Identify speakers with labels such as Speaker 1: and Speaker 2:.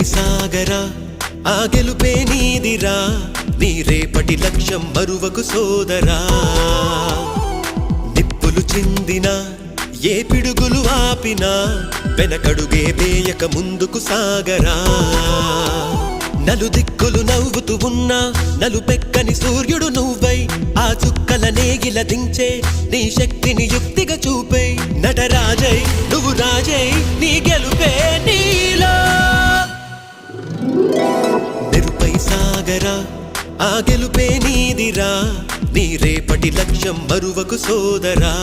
Speaker 1: సాగరా ఆ గెలుపే నీదిరా నీ రేపటి లక్ష్యం మరువకు సోదరా నిప్పులు చిందినా ఏ పిడుగులు ఆపినా వెనకడుగే వేయక ముందుకు సాగరా నలుదిక్కులు నవ్వుతూ ఉన్నా నలుపెక్కని సూర్యుడు నువ్వై ఆ చుక్కల నేగిల దించే నీ శక్తిని యుక్తిగా చూపై నటరాజై నువ్వు రాజై నీ గెలుపే నీలో నిరుపై సాగరా ఆ గెలుపే నీదిరా నీ రేపటి లక్ష్యం మరువకు సోదరా